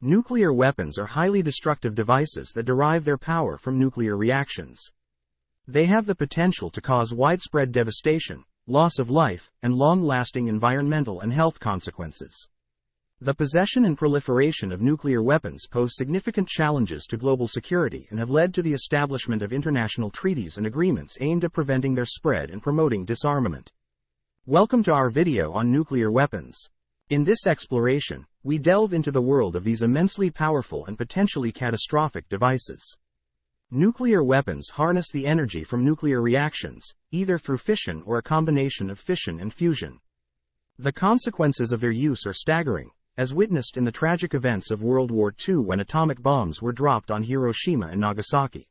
Nuclear weapons are highly destructive devices that derive their power from nuclear reactions. They have the potential to cause widespread devastation, loss of life, and long-lasting environmental and health consequences. The possession and proliferation of nuclear weapons pose significant challenges to global security and have led to the establishment of international treaties and agreements aimed at preventing their spread and promoting disarmament. Welcome to our video on nuclear weapons. In this exploration, we delve into the world of these immensely powerful and potentially catastrophic devices. Nuclear weapons harness the energy from nuclear reactions, either through fission or a combination of fission and fusion. The consequences of their use are staggering, as witnessed in the tragic events of World War II when atomic bombs were dropped on Hiroshima and Nagasaki.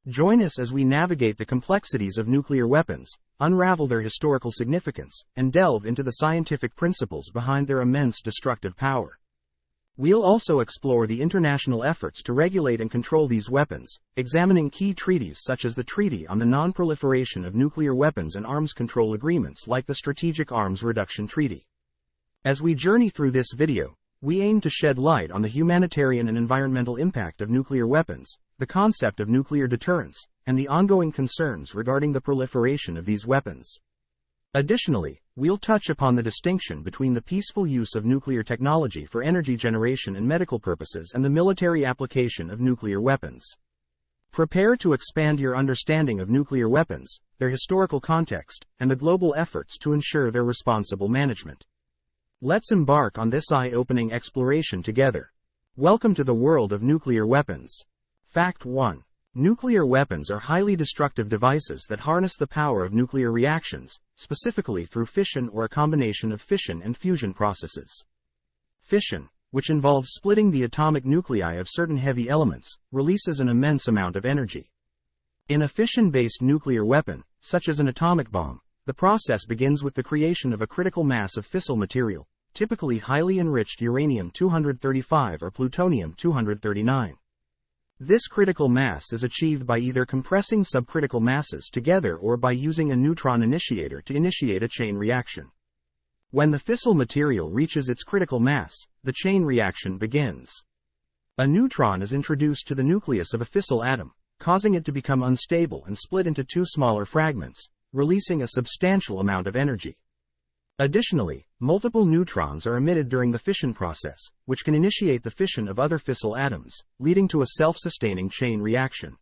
Join us as we navigate the complexities of nuclear weapons, unravel their historical significance, and delve into the scientific principles behind their immense destructive power. We'll also explore the international efforts to regulate and control these weapons, examining key treaties such as the Treaty on the Non-Proliferation of Nuclear Weapons and arms control agreements like the Strategic Arms Reduction Treaty. As we journey through this video, we aim to shed light on the humanitarian and environmental impact of nuclear weapons, the concept of nuclear deterrence, and the ongoing concerns regarding the proliferation of these weapons. Additionally, we'll touch upon the distinction between the peaceful use of nuclear technology for energy generation and medical purposes and the military application of nuclear weapons. Prepare to expand your understanding of nuclear weapons, their historical context, and the global efforts to ensure their responsible management. Let's embark on this eye-opening exploration together. Welcome to the world of nuclear weapons. Fact 1. Nuclear weapons are highly destructive devices that harness the power of nuclear reactions, specifically through fission or a combination of fission and fusion processes. Fission, which involves splitting the atomic nuclei of certain heavy elements, releases an immense amount of energy. In a fission-based nuclear weapon, such as an atomic bomb, the process begins with the creation of a critical mass of fissile material, typically highly enriched uranium-235 or plutonium-239. This critical mass is achieved by either compressing subcritical masses together or by using a neutron initiator to initiate a chain reaction. When the fissile material reaches its critical mass, the chain reaction begins. A neutron is introduced to the nucleus of a fissile atom, causing it to become unstable and split into two smaller fragments, releasing a substantial amount of energy. Additionally, multiple neutrons are emitted during the fission process, which can initiate the fission of other fissile atoms, leading to a self-sustaining chain reaction.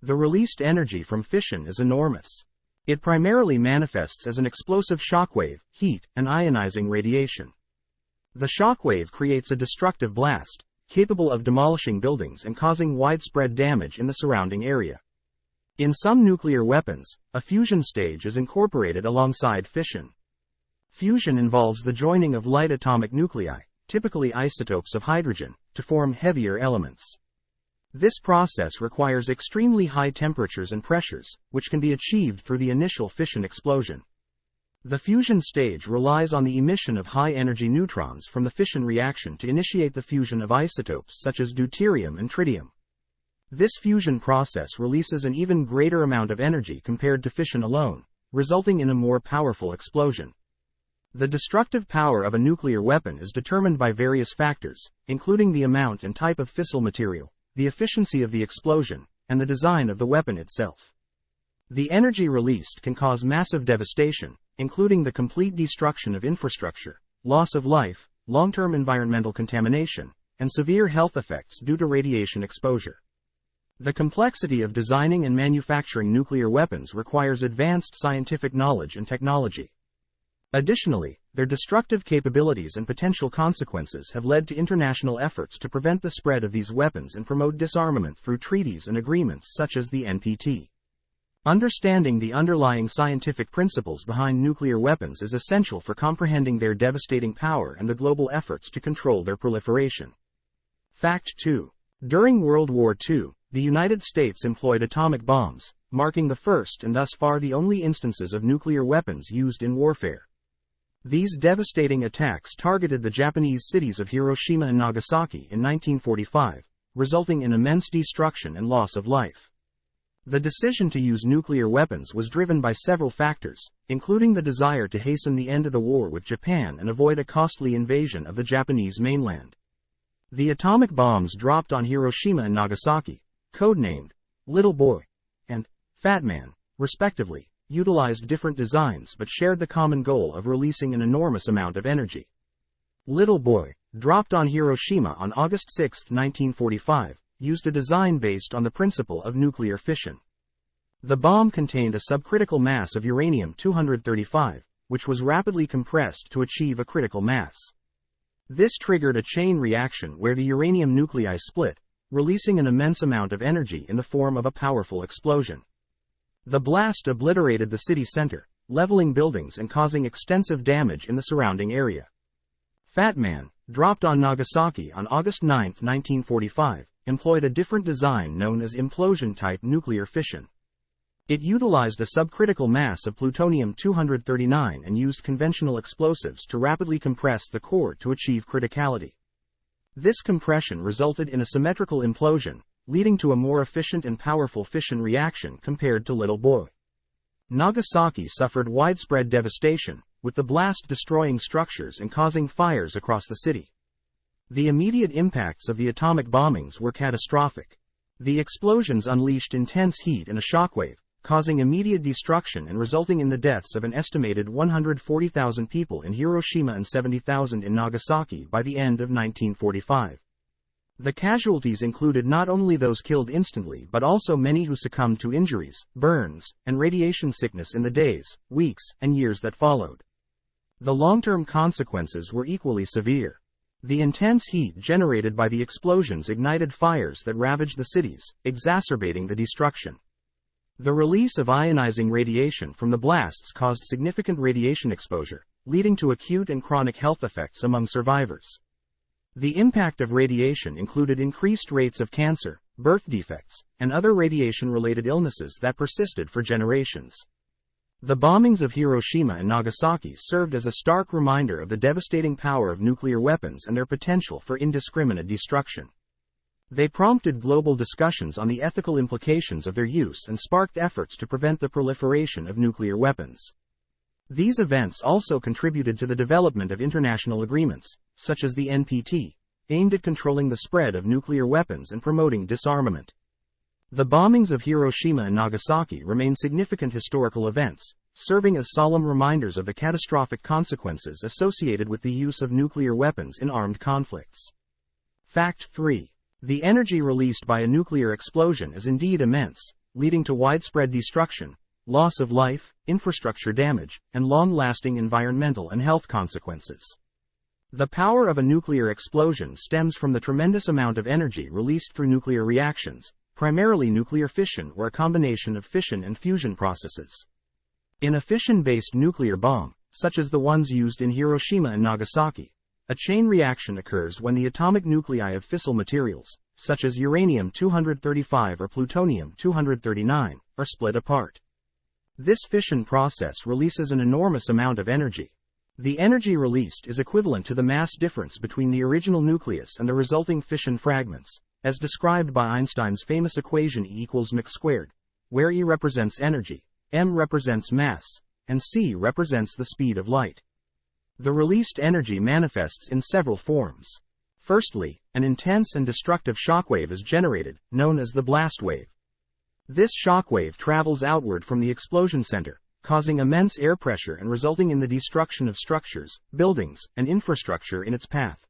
The released energy from fission is enormous. It primarily manifests as an explosive shockwave, heat, and ionizing radiation. The shockwave creates a destructive blast, capable of demolishing buildings and causing widespread damage in the surrounding area. In some nuclear weapons, a fusion stage is incorporated alongside fission. Fusion involves the joining of light atomic nuclei, typically isotopes of hydrogen, to form heavier elements. This process requires extremely high temperatures and pressures, which can be achieved through the initial fission explosion. The fusion stage relies on the emission of high-energy neutrons from the fission reaction to initiate the fusion of isotopes such as deuterium and tritium. This fusion process releases an even greater amount of energy compared to fission alone, resulting in a more powerful explosion. The destructive power of a nuclear weapon is determined by various factors, including the amount and type of fissile material, the efficiency of the explosion, and the design of the weapon itself. The energy released can cause massive devastation, including the complete destruction of infrastructure, loss of life, long-term environmental contamination, and severe health effects due to radiation exposure. The complexity of designing and manufacturing nuclear weapons requires advanced scientific knowledge and technology. Additionally, their destructive capabilities and potential consequences have led to international efforts to prevent the spread of these weapons and promote disarmament through treaties and agreements such as the NPT. Understanding the underlying scientific principles behind nuclear weapons is essential for comprehending their devastating power and the global efforts to control their proliferation. Fact 2. During World War II, the United States employed atomic bombs, marking the first and thus far the only instances of nuclear weapons used in warfare. These devastating attacks targeted the Japanese cities of Hiroshima and Nagasaki in 1945, resulting in immense destruction and loss of life. The decision to use nuclear weapons was driven by several factors, including the desire to hasten the end of the war with Japan and avoid a costly invasion of the Japanese mainland. The atomic bombs dropped on Hiroshima and Nagasaki, codenamed Little Boy and Fat Man, respectively, utilized different designs but shared the common goal of releasing an enormous amount of energy. Little Boy, dropped on Hiroshima on August 6, 1945, used a design based on the principle of nuclear fission. The bomb contained a subcritical mass of uranium-235, which was rapidly compressed to achieve a critical mass. This triggered a chain reaction where the uranium nuclei split, releasing an immense amount of energy in the form of a powerful explosion. The blast obliterated the city center, leveling buildings and causing extensive damage in the surrounding area. Fat Man, dropped on Nagasaki on August 9, 1945, employed a different design known as implosion-type nuclear fission. It utilized a subcritical mass of plutonium-239 and used conventional explosives to rapidly compress the core to achieve criticality. This compression resulted in a symmetrical implosion, leading to a more efficient and powerful fission reaction compared to Little Boy. Nagasaki suffered widespread devastation, with the blast destroying structures and causing fires across the city. The immediate impacts of the atomic bombings were catastrophic. The explosions unleashed intense heat and a shockwave, causing immediate destruction and resulting in the deaths of an estimated 140,000 people in Hiroshima and 70,000 in Nagasaki by the end of 1945. The casualties included not only those killed instantly but also many who succumbed to injuries, burns, and radiation sickness in the days, weeks, and years that followed. The long-term consequences were equally severe. The intense heat generated by the explosions ignited fires that ravaged the cities, exacerbating the destruction. The release of ionizing radiation from the blasts caused significant radiation exposure, leading to acute and chronic health effects among survivors. The impact of radiation included increased rates of cancer, birth defects, and other radiation-related illnesses that persisted for generations. The bombings of Hiroshima and Nagasaki served as a stark reminder of the devastating power of nuclear weapons and their potential for indiscriminate destruction. They prompted global discussions on the ethical implications of their use and sparked efforts to prevent the proliferation of nuclear weapons. These events also contributed to the development of international agreements, such as the NPT, aimed at controlling the spread of nuclear weapons and promoting disarmament. The bombings of Hiroshima and Nagasaki remain significant historical events, serving as solemn reminders of the catastrophic consequences associated with the use of nuclear weapons in armed conflicts. Fact 3. The energy released by a nuclear explosion is indeed immense, leading to widespread destruction, loss of life, infrastructure damage, and long-lasting environmental and health consequences. The power of a nuclear explosion stems from the tremendous amount of energy released through nuclear reactions, primarily nuclear fission or a combination of fission and fusion processes. In a fission-based nuclear bomb, such as the ones used in Hiroshima and Nagasaki, a chain reaction occurs when the atomic nuclei of fissile materials, such as uranium-235 or plutonium-239, are split apart. This fission process releases an enormous amount of energy. The energy released is equivalent to the mass difference between the original nucleus and the resulting fission fragments, as described by Einstein's famous equation E equals mc squared, where E represents energy, m represents mass, and c represents the speed of light. The released energy manifests in several forms. Firstly, an intense and destructive shockwave is generated, known as the blast wave. This shockwave travels outward from the explosion center, causing immense air pressure and resulting in the destruction of structures, buildings, and infrastructure in its path.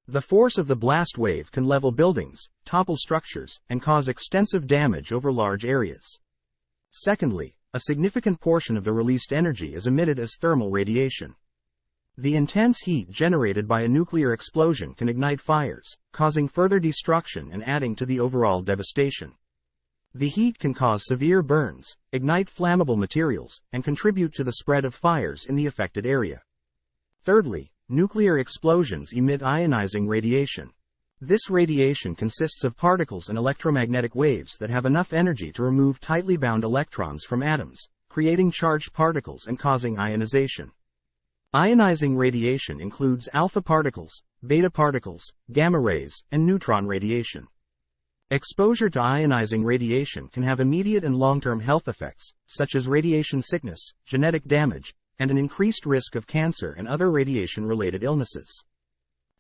The force of the blast wave can level buildings, topple structures, and cause extensive damage over large areas. Secondly, a significant portion of the released energy is emitted as thermal radiation. The intense heat generated by a nuclear explosion can ignite fires, causing further destruction and adding to the overall devastation. The heat can cause severe burns, ignite flammable materials, and contribute to the spread of fires in the affected area. Thirdly, nuclear explosions emit ionizing radiation. This radiation consists of particles and electromagnetic waves that have enough energy to remove tightly bound electrons from atoms, creating charged particles and causing ionization. Ionizing radiation includes alpha particles, beta particles, gamma rays, and neutron radiation. Exposure to ionizing radiation can have immediate and long-term health effects, such as radiation sickness, genetic damage, and an increased risk of cancer and other radiation-related illnesses.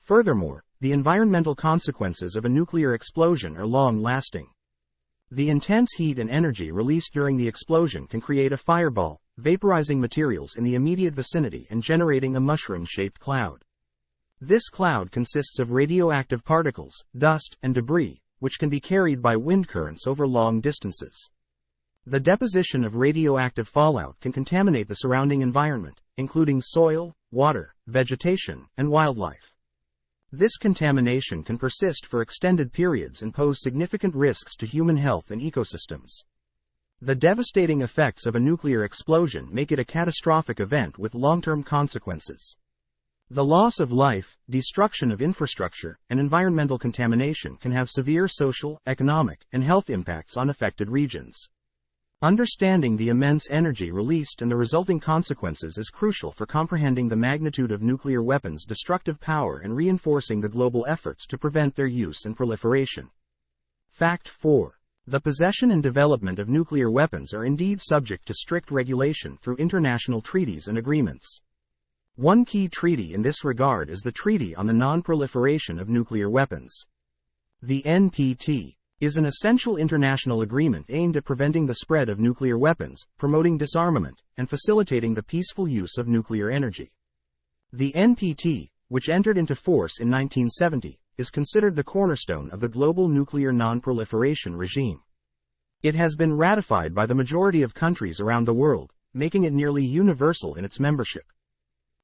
Furthermore, the environmental consequences of a nuclear explosion are long-lasting. The intense heat and energy released during the explosion can create a fireball, vaporizing materials in the immediate vicinity and generating a mushroom-shaped cloud. This cloud consists of radioactive particles, dust, and debris, which can be carried by wind currents over long distances. The deposition of radioactive fallout can contaminate the surrounding environment, including soil, water, vegetation, and wildlife. This contamination can persist for extended periods and pose significant risks to human health and ecosystems. The devastating effects of a nuclear explosion make it a catastrophic event with long-term consequences. The loss of life, destruction of infrastructure, and environmental contamination can have severe social, economic, and health impacts on affected regions. Understanding the immense energy released and the resulting consequences is crucial for comprehending the magnitude of nuclear weapons' destructive power and reinforcing the global efforts to prevent their use and proliferation. Fact 4. The possession and development of nuclear weapons are indeed subject to strict regulation through international treaties and agreements. One key treaty in this regard is the Treaty on the Non-Proliferation of Nuclear Weapons. The NPT is an essential international agreement aimed at preventing the spread of nuclear weapons, promoting disarmament, and facilitating the peaceful use of nuclear energy. The NPT, which entered into force in 1970, is considered the cornerstone of the global nuclear non-proliferation regime. It has been ratified by the majority of countries around the world, making it nearly universal in its membership.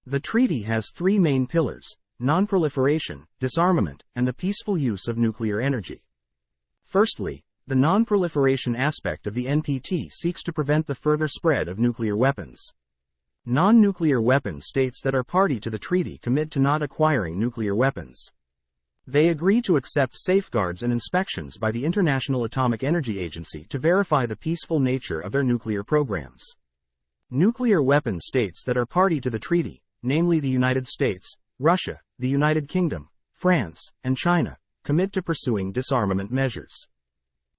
The treaty has three main pillars: non-proliferation, disarmament, and the peaceful use of nuclear energy. Firstly, the non-proliferation aspect of the NPT seeks to prevent the further spread of nuclear weapons. Non-nuclear weapon states that are party to the treaty commit to not acquiring nuclear weapons. They agree to accept safeguards and inspections by the International Atomic Energy Agency to verify the peaceful nature of their nuclear programs. Nuclear weapon states that are party to the treaty, namely the United States, Russia, the United Kingdom, France, and China, commit to pursuing disarmament measures.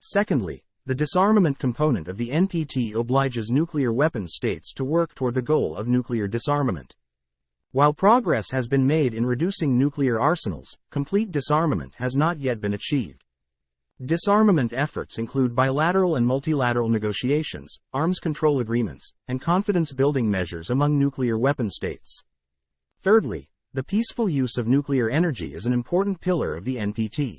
Secondly, the disarmament component of the NPT obliges nuclear weapon states to work toward the goal of nuclear disarmament. While progress has been made in reducing nuclear arsenals, complete disarmament has not yet been achieved. Disarmament efforts include bilateral and multilateral negotiations, arms control agreements, and confidence-building measures among nuclear weapon states. Thirdly, the peaceful use of nuclear energy is an important pillar of the NPT.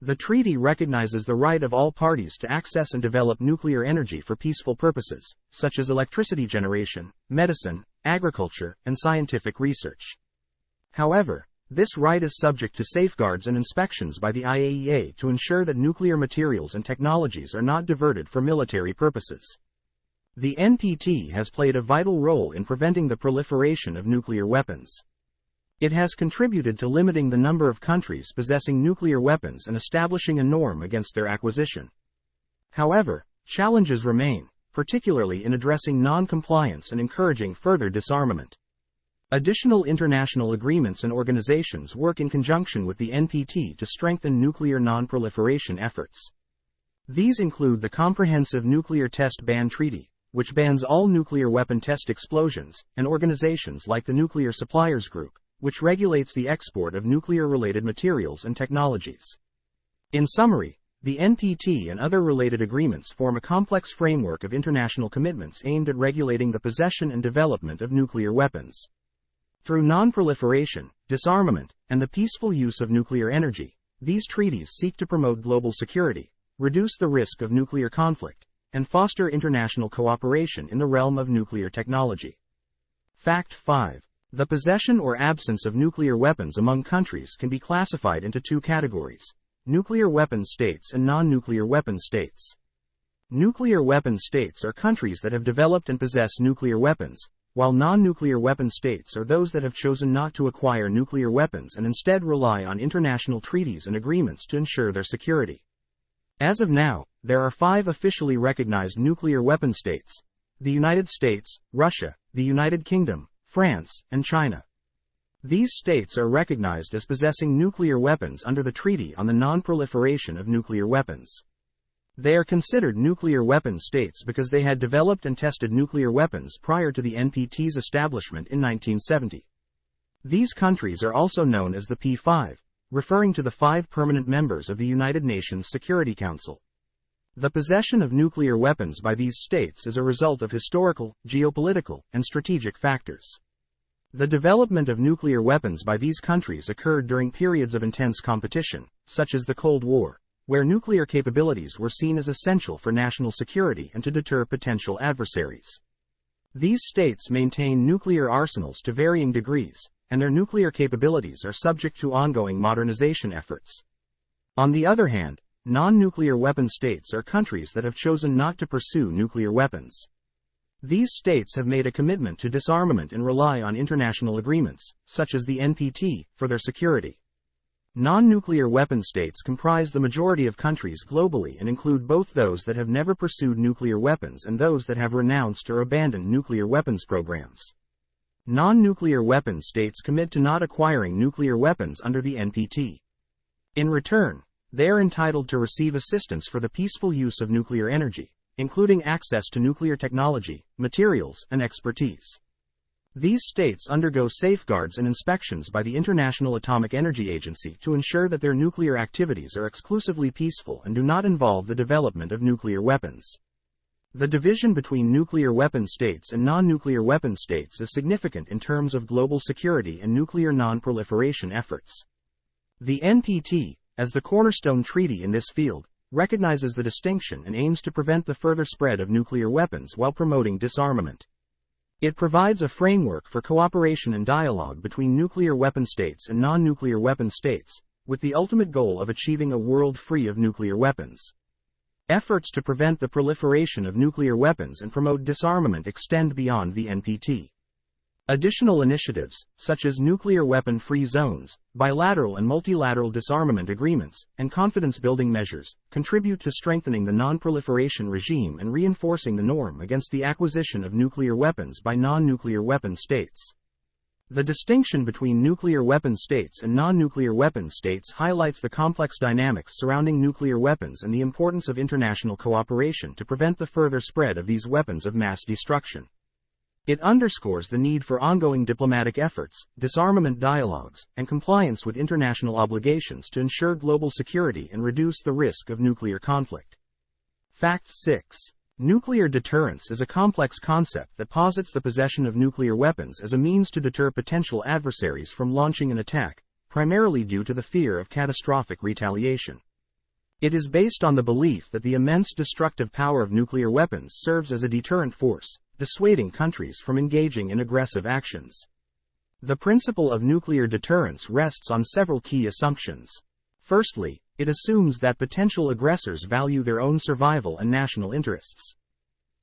The treaty recognizes the right of all parties to access and develop nuclear energy for peaceful purposes, such as electricity generation, medicine, agriculture, and scientific research. However, this right is subject to safeguards and inspections by the IAEA to ensure that nuclear materials and technologies are not diverted for military purposes. The NPT has played a vital role in preventing the proliferation of nuclear weapons. It has contributed to limiting the number of countries possessing nuclear weapons and establishing a norm against their acquisition. However, challenges remain, particularly in addressing non-compliance and encouraging further disarmament. Additional international agreements and organizations work in conjunction with the NPT to strengthen nuclear non-proliferation efforts. These include the Comprehensive Nuclear Test Ban Treaty, which bans all nuclear weapon test explosions, and organizations like the Nuclear Suppliers Group, which regulates the export of nuclear-related materials and technologies. In summary, the NPT and other related agreements form a complex framework of international commitments aimed at regulating the possession and development of nuclear weapons. Through non-proliferation, disarmament, and the peaceful use of nuclear energy, these treaties seek to promote global security, reduce the risk of nuclear conflict, and foster international cooperation in the realm of nuclear technology. Fact 5. The possession or absence of nuclear weapons among countries can be classified into two categories: nuclear weapon states and non-nuclear weapon states. Nuclear weapon states are countries that have developed and possess nuclear weapons, while non-nuclear weapon states are those that have chosen not to acquire nuclear weapons and instead rely on international treaties and agreements to ensure their security. As of now, there are 5 officially recognized nuclear weapon states: the United States, Russia, the United Kingdom, France, and China. These states are recognized as possessing nuclear weapons under the Treaty on the Non-Proliferation of Nuclear Weapons. They are considered nuclear weapon states because they had developed and tested nuclear weapons prior to the NPT's establishment in 1970. These countries are also known as the P5, referring to the 5 permanent members of the United Nations Security Council. The possession of nuclear weapons by these states is a result of historical, geopolitical, and strategic factors. The development of nuclear weapons by these countries occurred during periods of intense competition, such as the Cold War, where nuclear capabilities were seen as essential for national security and to deter potential adversaries. These states maintain nuclear arsenals to varying degrees, and their nuclear capabilities are subject to ongoing modernization efforts. On the other hand, non-nuclear weapon states are countries that have chosen not to pursue nuclear weapons. These states have made a commitment to disarmament and rely on international agreements, such as the NPT, for their security. Non-nuclear weapon states comprise the majority of countries globally and include both those that have never pursued nuclear weapons and those that have renounced or abandoned nuclear weapons programs. Non-nuclear weapon states commit to not acquiring nuclear weapons under the NPT. In return, they are entitled to receive assistance for the peaceful use of nuclear energy, including access to nuclear technology, materials, and expertise. These states undergo safeguards and inspections by the International Atomic Energy Agency to ensure that their nuclear activities are exclusively peaceful and do not involve the development of nuclear weapons. The division between nuclear weapon states and non-nuclear weapon states is significant in terms of global security and nuclear non-proliferation efforts. The NPT, as the cornerstone treaty in this field, recognizes the distinction and aims to prevent the further spread of nuclear weapons while promoting disarmament. It provides a framework for cooperation and dialogue between nuclear weapon states and non-nuclear weapon states, with the ultimate goal of achieving a world free of nuclear weapons. Efforts to prevent the proliferation of nuclear weapons and promote disarmament extend beyond the NPT. Additional initiatives, such as nuclear weapon-free zones, bilateral and multilateral disarmament agreements, and confidence-building measures, contribute to strengthening the non-proliferation regime and reinforcing the norm against the acquisition of nuclear weapons by non-nuclear weapon states. The distinction between nuclear weapon states and non-nuclear weapon states highlights the complex dynamics surrounding nuclear weapons and the importance of international cooperation to prevent the further spread of these weapons of mass destruction. It underscores the need for ongoing diplomatic efforts, disarmament dialogues, and compliance with international obligations to ensure global security and reduce the risk of nuclear conflict. Fact 6. Nuclear deterrence is a complex concept that posits the possession of nuclear weapons as a means to deter potential adversaries from launching an attack, primarily due to the fear of catastrophic retaliation. It is based on the belief that the immense destructive power of nuclear weapons serves as a deterrent force, dissuading countries from engaging in aggressive actions. The principle of nuclear deterrence rests on several key assumptions. Firstly, it assumes that potential aggressors value their own survival and national interests.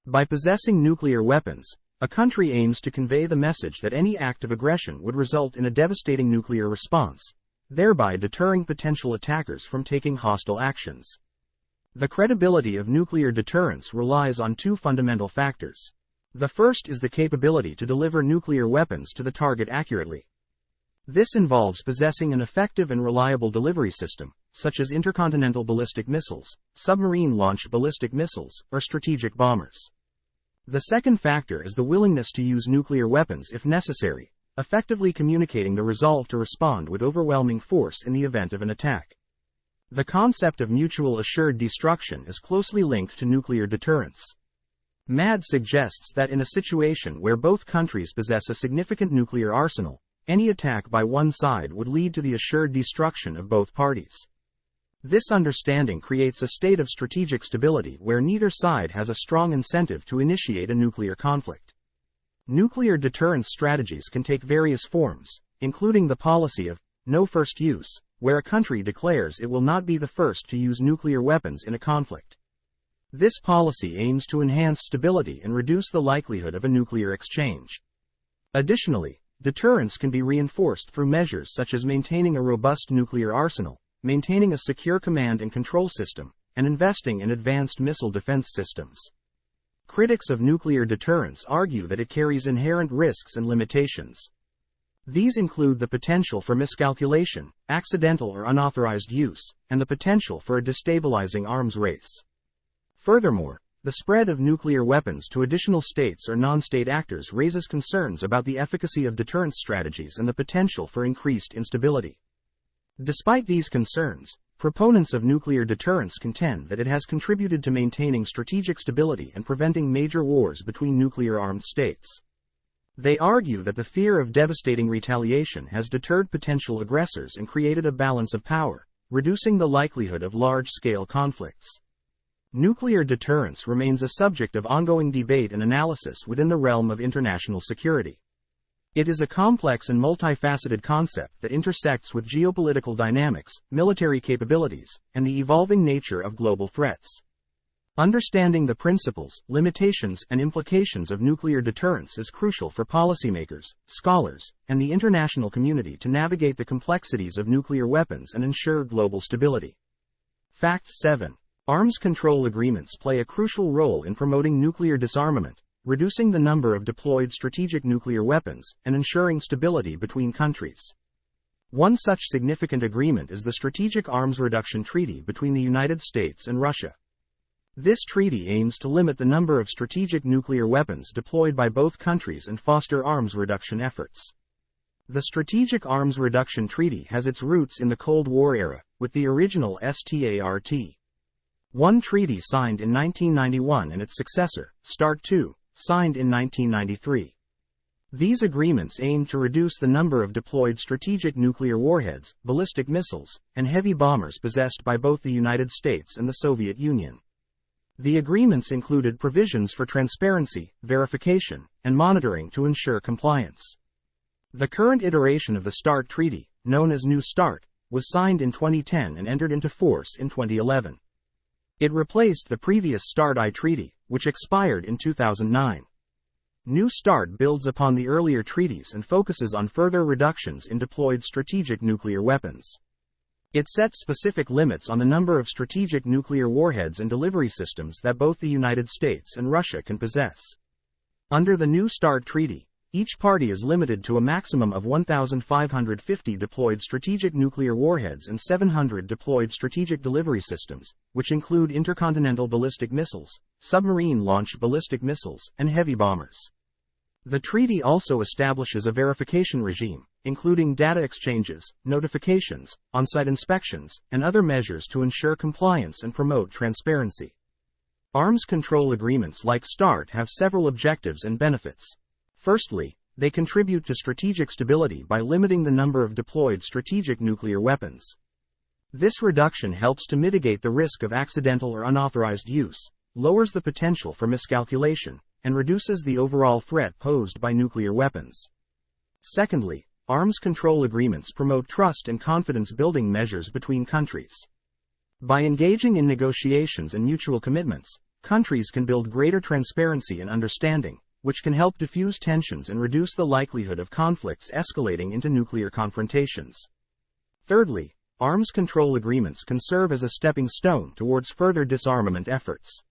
By possessing nuclear weapons, a country aims to convey the message that any act of aggression would result in a devastating nuclear response, thereby deterring potential attackers from taking hostile actions. The credibility of nuclear deterrence relies on 2 fundamental factors. The first is the capability to deliver nuclear weapons to the target accurately. This involves possessing an effective and reliable delivery system, such as intercontinental ballistic missiles, submarine-launched ballistic missiles, or strategic bombers. The second factor is the willingness to use nuclear weapons if necessary, effectively communicating the resolve to respond with overwhelming force in the event of an attack. The concept of mutual assured destruction is closely linked to nuclear deterrence. MAD suggests that in a situation where both countries possess a significant nuclear arsenal, any attack by one side would lead to the assured destruction of both parties. This understanding creates a state of strategic stability where neither side has a strong incentive to initiate a nuclear conflict. Nuclear deterrence strategies can take various forms, including the policy of no first use, where a country declares it will not be the first to use nuclear weapons in a conflict. This policy aims to enhance stability and reduce the likelihood of a nuclear exchange. Additionally, deterrence can be reinforced through measures such as maintaining a robust nuclear arsenal, maintaining a secure command and control system, and investing in advanced missile defense systems. Critics of nuclear deterrence argue that it carries inherent risks and limitations. These include the potential for miscalculation, accidental or unauthorized use, and the potential for a destabilizing arms race. Furthermore, The spread of nuclear weapons to additional states or non-state actors raises concerns about the efficacy of deterrence strategies and the potential for increased instability. Despite these concerns, proponents of nuclear deterrence contend that it has contributed to maintaining strategic stability and preventing major wars between nuclear-armed states. They argue that the fear of devastating retaliation has deterred potential aggressors and created a balance of power, reducing the likelihood of large-scale conflicts. Nuclear deterrence remains a subject of ongoing debate and analysis within the realm of international security. It is a complex and multifaceted concept that intersects with geopolitical dynamics, military capabilities, and the evolving nature of global threats. Understanding the principles, limitations, and implications of nuclear deterrence is crucial for policymakers, scholars, and the international community to navigate the complexities of nuclear weapons and ensure global stability. Fact 7. Arms control agreements play a crucial role in promoting nuclear disarmament, reducing the number of deployed strategic nuclear weapons, and ensuring stability between countries. One such significant agreement is the Strategic Arms Reduction Treaty between the United States and Russia. This treaty aims to limit the number of strategic nuclear weapons deployed by both countries and foster arms reduction efforts. The Strategic Arms Reduction Treaty has its roots in the Cold War era, with the original START-1 treaty signed in 1991 and its successor, START-2, signed in 1993. These agreements aim to reduce the number of deployed strategic nuclear warheads, ballistic missiles, and heavy bombers possessed by both the United States and the Soviet Union. The agreements included provisions for transparency, verification, and monitoring to ensure compliance. The current iteration of the START Treaty, known as New START, was signed in 2010 and entered into force in 2011. It replaced the previous START-I treaty, which expired in 2009. New START builds upon the earlier treaties and focuses on further reductions in deployed strategic nuclear weapons. It sets specific limits on the number of strategic nuclear warheads and delivery systems that both the United States and Russia can possess. Under the New START treaty, each party is limited to a maximum of 1,550 deployed strategic nuclear warheads and 700 deployed strategic delivery systems, which include intercontinental ballistic missiles, submarine-launched ballistic missiles, and heavy bombers. The treaty also establishes a verification regime, including data exchanges, notifications, on-site inspections, and other measures to ensure compliance and promote transparency. Arms control agreements like START have several objectives and benefits. Firstly, they contribute to strategic stability by limiting the number of deployed strategic nuclear weapons. This reduction helps to mitigate the risk of accidental or unauthorized use, lowers the potential for miscalculation, and reduces the overall threat posed by nuclear weapons. Secondly, arms control agreements promote trust and confidence-building measures between countries. By engaging in negotiations and mutual commitments, countries can build greater transparency and understanding, which can help diffuse tensions and reduce the likelihood of conflicts escalating into nuclear confrontations. Thirdly, arms control agreements can serve as a stepping stone towards further disarmament efforts.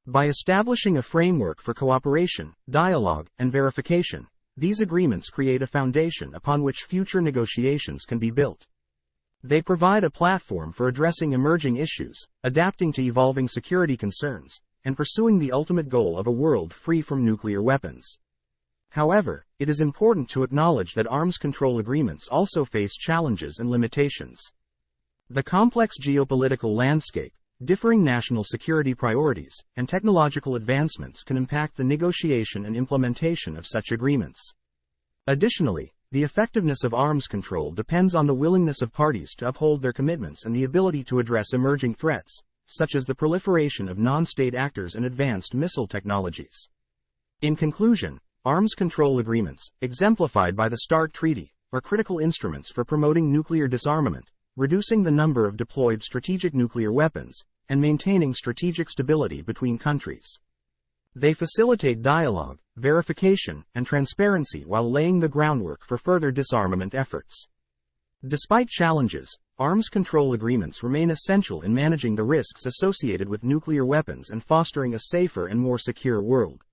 By establishing a framework for cooperation, dialogue, and verification, these agreements create a foundation upon which future negotiations can be built. They provide a platform for addressing emerging issues, adapting to evolving security concerns, and pursuing the ultimate goal of a world free from nuclear weapons. However, it is important to acknowledge that arms control agreements also face challenges and limitations. The complex geopolitical landscape, differing national security priorities, and technological advancements can impact the negotiation and implementation of such agreements. Additionally, the effectiveness of arms control depends on the willingness of parties to uphold their commitments and the ability to address emerging threats, such as the proliferation of non-state actors and advanced missile technologies. In conclusion, arms control agreements, exemplified by the START Treaty, are critical instruments for promoting nuclear disarmament, reducing the number of deployed strategic nuclear weapons, and maintaining strategic stability between countries. They facilitate dialogue, verification, and transparency while laying the groundwork for further disarmament efforts. Despite challenges, arms control agreements remain essential in managing the risks associated with nuclear weapons and fostering a safer and more secure world.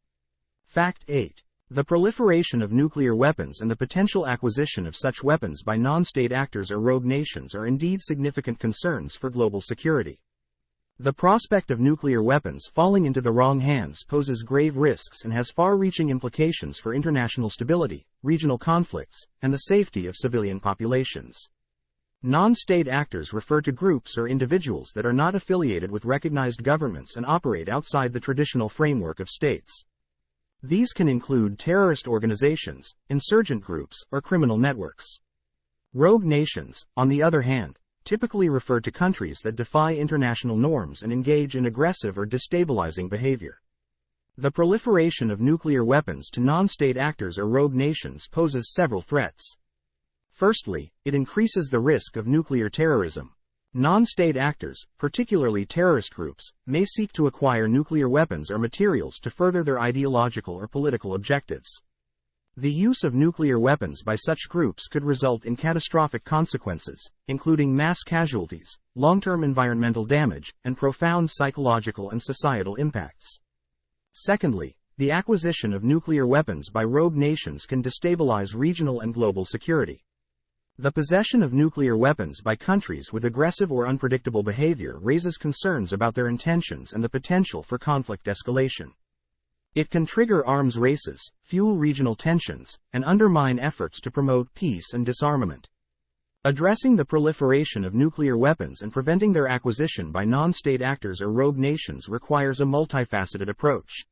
Fact 8. The proliferation of nuclear weapons and the potential acquisition of such weapons by non-state actors or rogue nations are indeed significant concerns for global security. The prospect of nuclear weapons falling into the wrong hands poses grave risks and has far-reaching implications for international stability, regional conflicts, and the safety of civilian populations. Non-state actors refer to groups or individuals that are not affiliated with recognized governments and operate outside the traditional framework of states. These can include terrorist organizations, insurgent groups, or criminal networks. Rogue nations, on the other hand, typically refer to countries that defy international norms and engage in aggressive or destabilizing behavior. The proliferation of nuclear weapons to non-state actors or rogue nations poses several threats. Firstly, it increases the risk of nuclear terrorism. Non-state actors, particularly terrorist groups, may seek to acquire nuclear weapons or materials to further their ideological or political objectives. The use of nuclear weapons by such groups could result in catastrophic consequences, including mass casualties, long-term environmental damage, and profound psychological and societal impacts. Secondly, the acquisition of nuclear weapons by rogue nations can destabilize regional and global security. The possession of nuclear weapons by countries with aggressive or unpredictable behavior raises concerns about their intentions and the potential for conflict escalation. It can trigger arms races, fuel regional tensions, and undermine efforts to promote peace and disarmament. Addressing the proliferation of nuclear weapons and preventing their acquisition by non-state actors or rogue nations requires a multifaceted approach.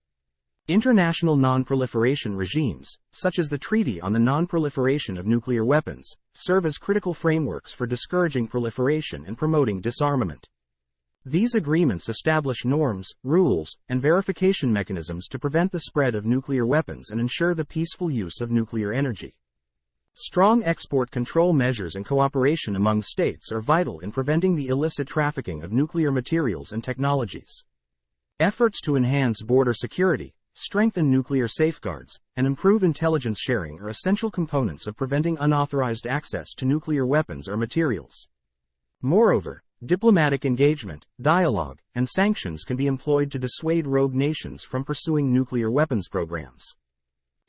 International non-proliferation regimes, such as the Treaty on the Non-Proliferation of Nuclear Weapons, serve as critical frameworks for discouraging proliferation and promoting disarmament. These agreements establish norms, rules, and verification mechanisms to prevent the spread of nuclear weapons and ensure the peaceful use of nuclear energy. Strong export control measures and cooperation among states are vital in preventing the illicit trafficking of nuclear materials and technologies. Efforts to enhance border security, strengthen nuclear safeguards, and improve intelligence sharing are essential components of preventing unauthorized access to nuclear weapons or materials. Moreover, diplomatic engagement, dialogue, and sanctions can be employed to dissuade rogue nations from pursuing nuclear weapons programs.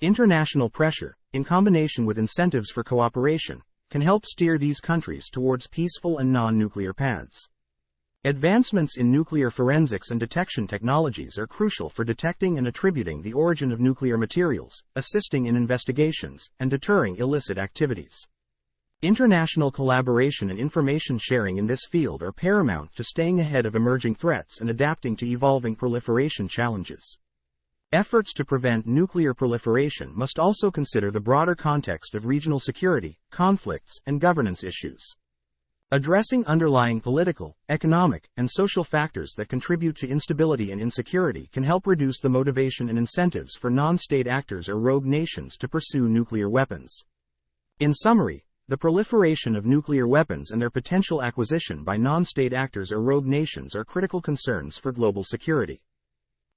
International pressure, in combination with incentives for cooperation, can help steer these countries towards peaceful and non-nuclear paths. Advancements in nuclear forensics and detection technologies are crucial for detecting and attributing the origin of nuclear materials, assisting in investigations, and deterring illicit activities. International collaboration and information sharing in this field are paramount to staying ahead of emerging threats and adapting to evolving proliferation challenges. Efforts to prevent nuclear proliferation must also consider the broader context of regional security, conflicts, and governance issues. Addressing underlying political, economic, and social factors that contribute to instability and insecurity can help reduce the motivation and incentives for non-state actors or rogue nations to pursue nuclear weapons. In summary, the proliferation of nuclear weapons and their potential acquisition by non-state actors or rogue nations are critical concerns for global security.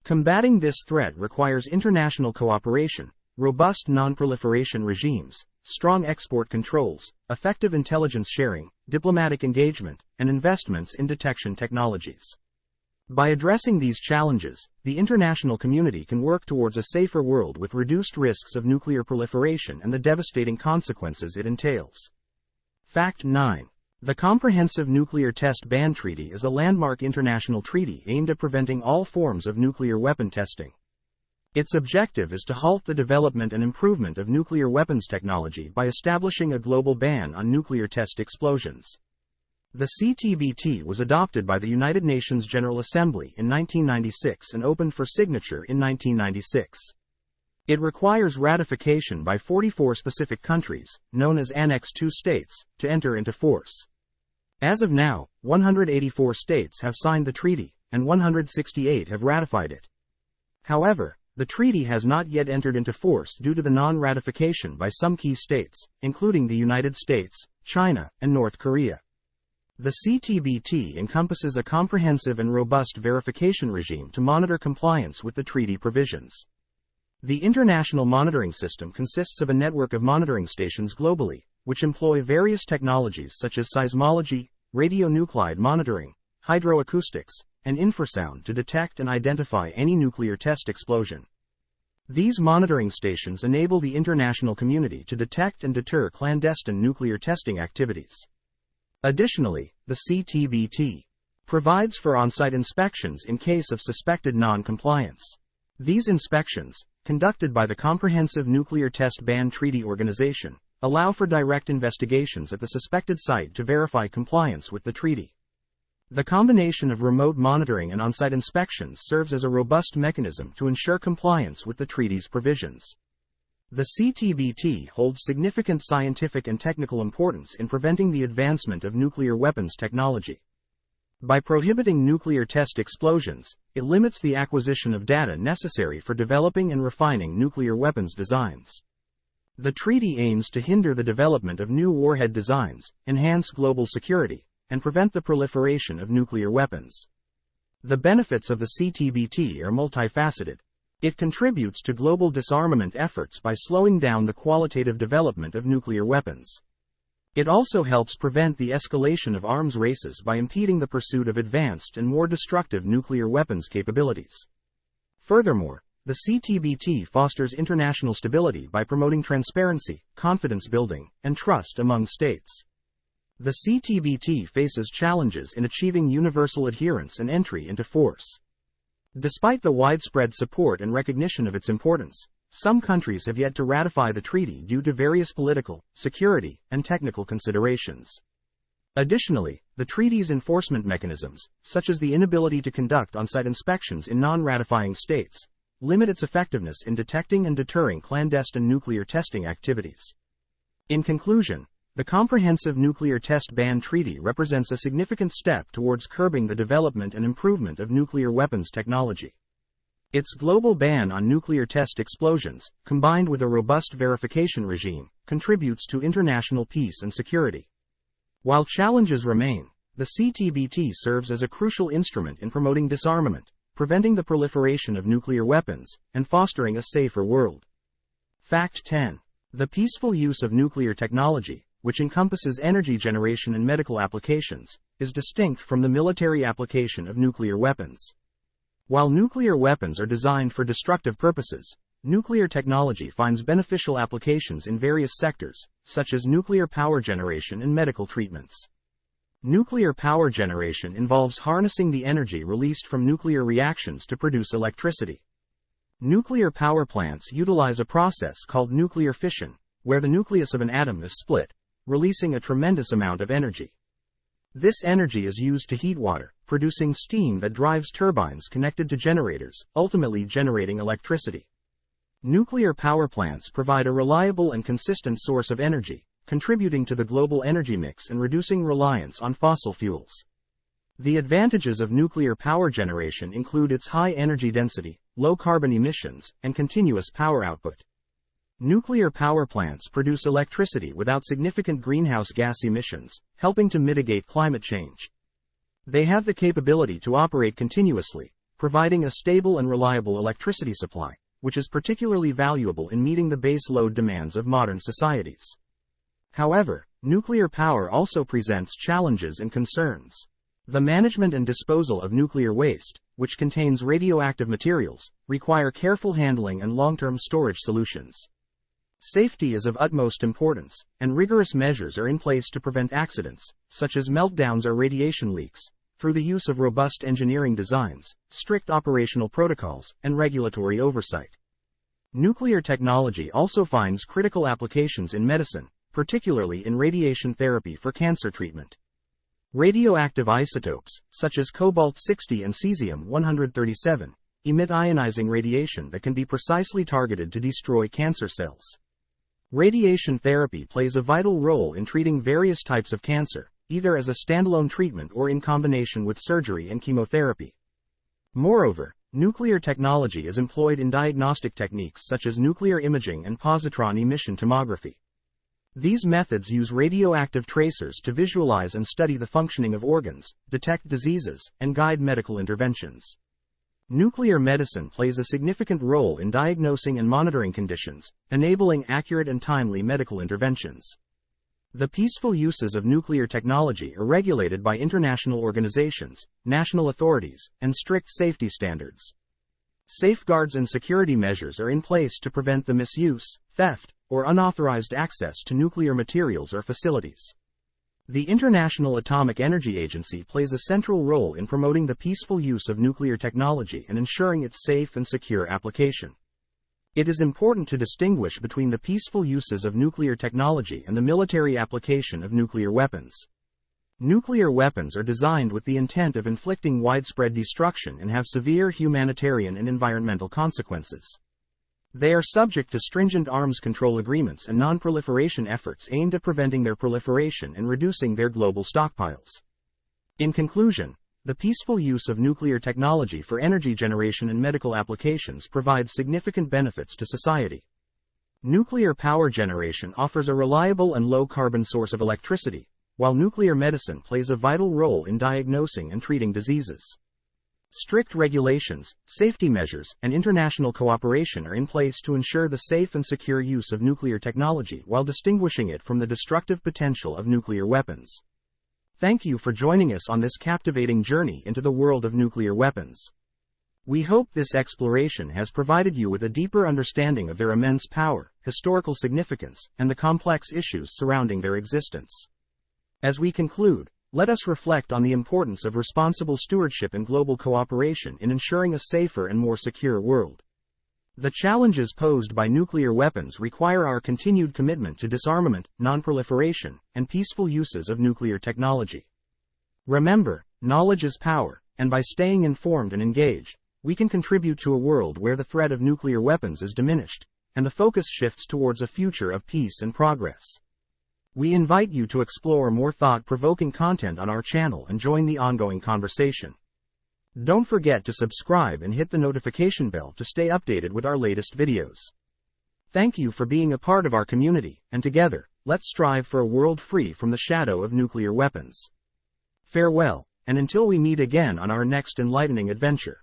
Combating this threat requires international cooperation, robust non-proliferation regimes, strong export controls, effective intelligence sharing, diplomatic engagement, and investments in detection technologies. By addressing these challenges, the international community can work towards a safer world with reduced risks of nuclear proliferation and the devastating consequences it entails. Fact 9. The Comprehensive Nuclear Test Ban Treaty is a landmark international treaty aimed at preventing all forms of nuclear weapon testing. Its objective is to halt the development and improvement of nuclear weapons technology by establishing a global ban on nuclear test explosions. The CTBT was adopted by the United Nations General Assembly in 1996 and opened for signature in 1996. It requires ratification by 44 specific countries, known as Annex II states, to enter into force. As of now, 184 states have signed the treaty, and 168 have ratified it. However, the treaty has not yet entered into force due to the non-ratification by some key states, including the United States, China, and North Korea. The CTBT encompasses a comprehensive and robust verification regime to monitor compliance with the treaty provisions. The international monitoring system consists of a network of monitoring stations globally, which employ various technologies such as seismology, radionuclide monitoring, hydroacoustics, and infrasound to detect and identify any nuclear test explosion. These monitoring stations enable the international community to detect and deter clandestine nuclear testing activities. Additionally, the CTBT provides for on-site inspections in case of suspected non-compliance. These inspections, conducted by the Comprehensive Nuclear Test Ban Treaty Organization, allow for direct investigations at the suspected site to verify compliance with the treaty. The combination of remote monitoring and on-site inspections serves as a robust mechanism to ensure compliance with the treaty's provisions. The CTBT holds significant scientific and technical importance in preventing the advancement of nuclear weapons technology. By prohibiting nuclear test explosions, it limits the acquisition of data necessary for developing and refining nuclear weapons designs. The treaty aims to hinder the development of new warhead designs, enhance global security, and prevent the proliferation of nuclear weapons. The benefits of the CTBT are multifaceted. It contributes to global disarmament efforts by slowing down the qualitative development of nuclear weapons. It also helps prevent the escalation of arms races by impeding the pursuit of advanced and more destructive nuclear weapons capabilities. Furthermore, the CTBT fosters international stability by promoting transparency, confidence building, and trust among states. The CTBT faces challenges in achieving universal adherence and entry into force. Despite the widespread support and recognition of its importance, some countries have yet to ratify the treaty due to various political, security, and technical considerations. Additionally, the treaty's enforcement mechanisms, such as the inability to conduct on-site inspections in non-ratifying states, limit its effectiveness in detecting and deterring clandestine nuclear testing activities. In conclusion, the Comprehensive Nuclear Test Ban Treaty represents a significant step towards curbing the development and improvement of nuclear weapons technology. Its global ban on nuclear test explosions, combined with a robust verification regime, contributes to international peace and security. While challenges remain, the CTBT serves as a crucial instrument in promoting disarmament, preventing the proliferation of nuclear weapons, and fostering a safer world. Fact 10. The peaceful use of nuclear technology, which encompasses energy generation and medical applications, is distinct from the military application of nuclear weapons. While nuclear weapons are designed for destructive purposes, nuclear technology finds beneficial applications in various sectors, such as nuclear power generation and medical treatments. Nuclear power generation involves harnessing the energy released from nuclear reactions to produce electricity. Nuclear power plants utilize a process called nuclear fission, where the nucleus of an atom is split, releasing a tremendous amount of energy. This energy is used to heat water, producing steam that drives turbines connected to generators, ultimately generating electricity. Nuclear power plants provide a reliable and consistent source of energy, contributing to the global energy mix and reducing reliance on fossil fuels. The advantages of nuclear power generation include its high energy density, low carbon emissions, and continuous power output. Nuclear power plants produce electricity without significant greenhouse gas emissions, helping to mitigate climate change. They have the capability to operate continuously, providing a stable and reliable electricity supply, which is particularly valuable in meeting the base load demands of modern societies. However, nuclear power also presents challenges and concerns. The management and disposal of nuclear waste, which contains radioactive materials, require careful handling and long-term storage solutions. Safety is of utmost importance, and rigorous measures are in place to prevent accidents, such as meltdowns or radiation leaks, through the use of robust engineering designs, strict operational protocols, and regulatory oversight. Nuclear technology also finds critical applications in medicine, particularly in radiation therapy for cancer treatment. Radioactive isotopes, such as cobalt-60 and cesium-137, emit ionizing radiation that can be precisely targeted to destroy cancer cells. Radiation therapy plays a vital role in treating various types of cancer, either as a standalone treatment or in combination with surgery and chemotherapy. Moreover, nuclear technology is employed in diagnostic techniques such as nuclear imaging and positron emission tomography. These methods use radioactive tracers to visualize and study the functioning of organs, detect diseases, and guide medical interventions. Nuclear medicine plays a significant role in diagnosing and monitoring conditions, enabling accurate and timely medical interventions. The peaceful uses of nuclear technology are regulated by international organizations, national authorities, and strict safety standards. Safeguards and security measures are in place to prevent the misuse, theft, or unauthorized access to nuclear materials or facilities. The International Atomic Energy Agency plays a central role in promoting the peaceful use of nuclear technology and ensuring its safe and secure application. It is important to distinguish between the peaceful uses of nuclear technology and the military application of nuclear weapons. Nuclear weapons are designed with the intent of inflicting widespread destruction and have severe humanitarian and environmental consequences. They are subject to stringent arms control agreements and non-proliferation efforts aimed at preventing their proliferation and reducing their global stockpiles. In conclusion, the peaceful use of nuclear technology for energy generation and medical applications provides significant benefits to society. Nuclear power generation offers a reliable and low-carbon source of electricity, while nuclear medicine plays a vital role in diagnosing and treating diseases. Strict regulations, safety measures, and international cooperation are in place to ensure the safe and secure use of nuclear technology while distinguishing it from the destructive potential of nuclear weapons. Thank you for joining us on this captivating journey into the world of nuclear weapons. We hope this exploration has provided you with a deeper understanding of their immense power, historical significance, and the complex issues surrounding their existence. As we conclude, let us reflect on the importance of responsible stewardship and global cooperation in ensuring a safer and more secure world. The challenges posed by nuclear weapons require our continued commitment to disarmament, non-proliferation, and peaceful uses of nuclear technology. Remember, knowledge is power, and by staying informed and engaged, we can contribute to a world where the threat of nuclear weapons is diminished, and the focus shifts towards a future of peace and progress. We invite you to explore more thought-provoking content on our channel and join the ongoing conversation. Don't forget to subscribe and hit the notification bell to stay updated with our latest videos. Thank you for being a part of our community, and together, let's strive for a world free from the shadow of nuclear weapons. Farewell, and until we meet again on our next enlightening adventure.